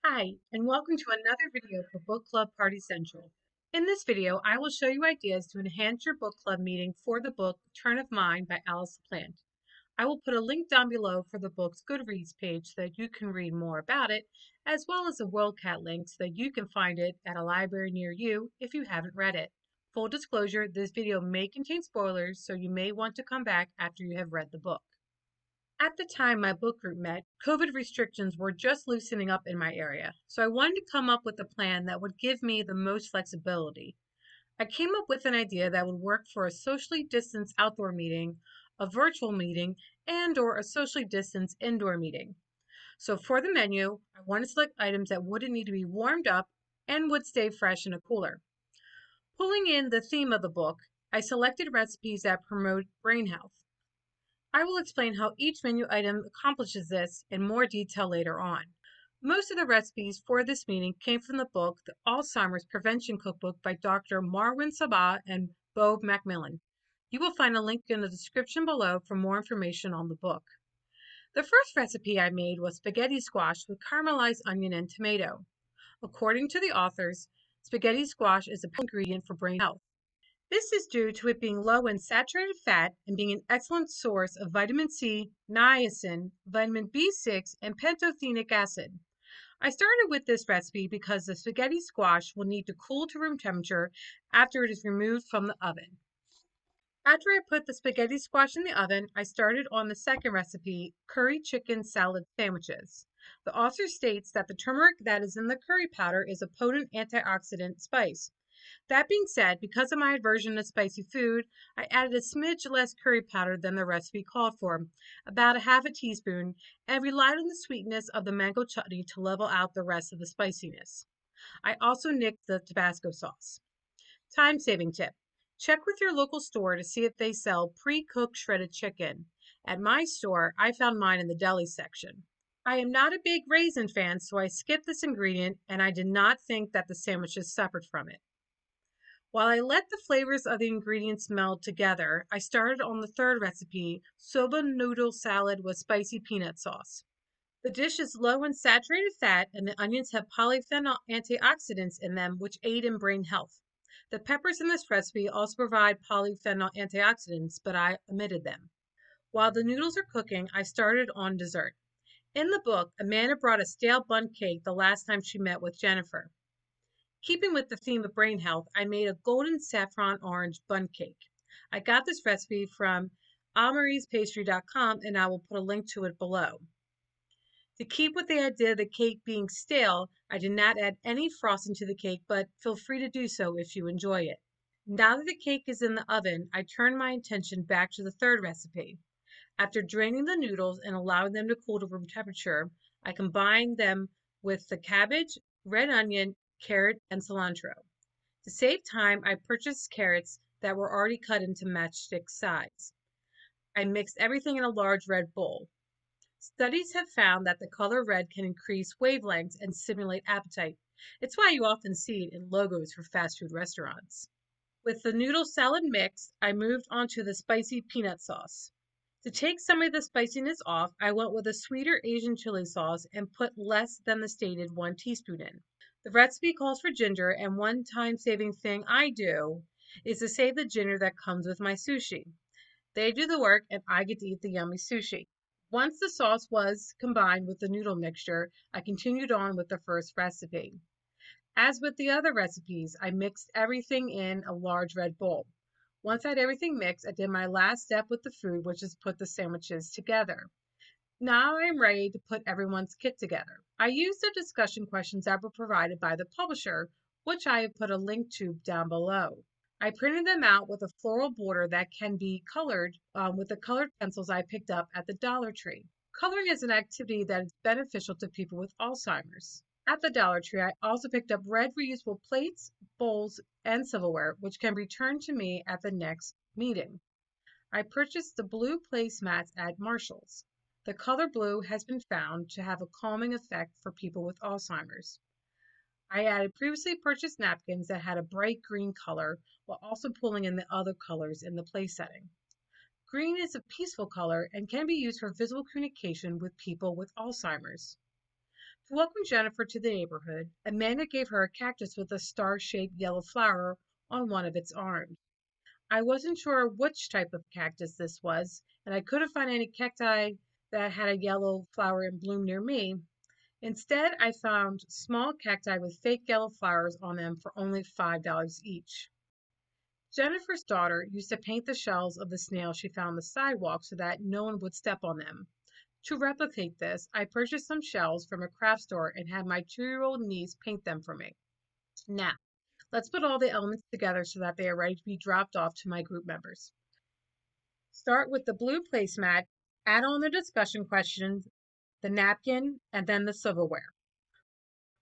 Hi, and welcome to another video for Book Club Party Central. In this video, I will show you ideas to enhance your book club meeting for the book Turn of Mind by Alice LaPlante. I will put a link down below for the book's Goodreads page so that you can read more about it, as well as a WorldCat link so that you can find it at a library near you if you haven't read it. Full disclosure, this video may contain spoilers, so you may want to come back after you have read the book. At the time my book group met, COVID restrictions were just loosening up in my area, so I wanted to come up with a plan that would give me the most flexibility. I came up with an idea that would work for a socially distanced outdoor meeting, a virtual meeting, and/or a socially distanced indoor meeting. So for the menu, I want to select items that wouldn't need to be warmed up and would stay fresh in a cooler. Pulling in the theme of the book, I selected recipes that promote brain health. I will explain how each menu item accomplishes this in more detail later on. Most of the recipes for this meeting came from the book, The Alzheimer's Prevention Cookbook by Dr. Marwan Sabbagh and Bo Macmillan. You will find a link in the description below for more information on the book. The first recipe I made was spaghetti squash with caramelized onion and tomato. According to the authors, spaghetti squash is a ingredient for brain health. This is due to it being low in saturated fat and being an excellent source of vitamin C, niacin, vitamin B6, and pantothenic acid. I started with this recipe because the spaghetti squash will need to cool to room temperature after it is removed from the oven. After I put the spaghetti squash in the oven, I started on the second recipe, curry chicken salad sandwiches. The author states that the turmeric that is in the curry powder is a potent antioxidant spice. That being said, because of my aversion to spicy food, I added a smidge less curry powder than the recipe called for, about a half a teaspoon, and relied on the sweetness of the mango chutney to level out the rest of the spiciness. I also nicked the Tabasco sauce. Time saving tip. Check with your local store to see if they sell pre-cooked shredded chicken. At my store, I found mine in the deli section. I am not a big raisin fan, so I skipped this ingredient, and I did not think that the sandwiches suffered from it. While I let the flavors of the ingredients meld together, I started on the third recipe, soba noodle salad with spicy peanut sauce. The dish is low in saturated fat, and the onions have polyphenol antioxidants in them, which aid in brain health. The peppers in this recipe also provide polyphenol antioxidants, but I omitted them. While the noodles are cooking, I started on dessert. In the book, Amanda brought a stale bundt cake the last time she met with Jennifer. Keeping with the theme of brain health, I made a golden saffron orange bundt cake. I got this recipe from almariespastry.com, and I will put a link to it below. To keep with the idea of the cake being stale, I did not add any frosting to the cake, but feel free to do so if you enjoy it. Now that the cake is in the oven, I turn my attention back to the third recipe. After draining the noodles and allowing them to cool to room temperature, I combine them with the cabbage, red onion, carrot, and cilantro. To save time, I purchased carrots that were already cut into matchstick size. I mixed everything in a large red bowl. Studies have found that the color red can increase wavelengths and stimulate appetite. It's why you often see it in logos for fast food restaurants. With the noodle salad mixed, I moved on to the spicy peanut sauce. To take some of the spiciness off, I went with a sweeter Asian chili sauce and put less than the stated 1 teaspoon in. The recipe calls for ginger, and one time-saving thing I do is to save the ginger that comes with my sushi. They do the work, and I get to eat the yummy sushi. Once the sauce was combined with the noodle mixture, I continued on with the first recipe. As with the other recipes, I mixed everything in a large red bowl. Once I had everything mixed, I did my last step with the food, which is put the sandwiches together. Now I am ready to put everyone's kit together. I used the discussion questions that were provided by the publisher, which I have put a link to down below. I printed them out with a floral border that can be colored with the colored pencils I picked up at the Dollar Tree. Coloring is an activity that is beneficial to people with Alzheimer's. At the Dollar Tree, I also picked up red reusable plates, bowls, and silverware, which can be returned to me at the next meeting. I purchased the blue placemats at Marshall's. The color blue has been found to have a calming effect for people with Alzheimer's. I added previously purchased napkins that had a bright green color while also pulling in the other colors in the place setting. Green is a peaceful color and can be used for visual communication with people with Alzheimer's. To welcome Jennifer to the neighborhood, Amanda gave her a cactus with a star-shaped yellow flower on one of its arms. I wasn't sure which type of cactus this was, and I couldn't find any cacti that had a yellow flower in bloom near me. Instead, I found small cacti with fake yellow flowers on them for only $5 each. Jennifer's daughter used to paint the shells of the snails she found on the sidewalk so that no one would step on them. To replicate this, I purchased some shells from a craft store and had my 2-year-old niece paint them for me. Now, let's put all the elements together so that they are ready to be dropped off to my group members. Start with the blue placemat, add on the discussion questions, the napkin, and then the silverware.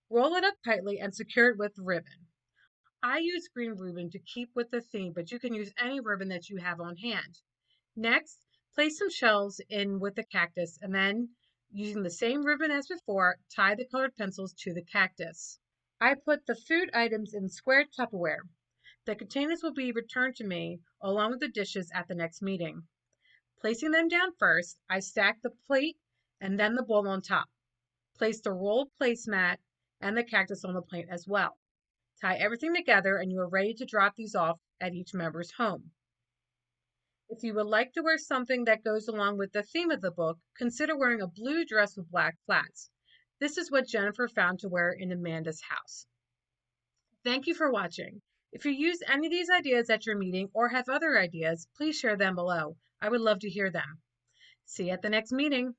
Roll it up tightly and secure it with ribbon. I use green ribbon to keep with the theme, but you can use any ribbon that you have on hand. Next, place some shells in with the cactus and then, using the same ribbon as before, tie the colored pencils to the cactus. I put the food items in square Tupperware. The containers will be returned to me along with the dishes at the next meeting. Placing them down first, I stack the plate and then the bowl on top. Place the rolled placemat and the cactus on the plate as well. Tie everything together and you are ready to drop these off at each member's home. If you would like to wear something that goes along with the theme of the book, consider wearing a blue dress with black flats. This is what Jennifer found to wear in Amanda's house. Thank you for watching. If you use any of these ideas at your meeting or have other ideas, please share them below. I would love to hear them. See you at the next meeting.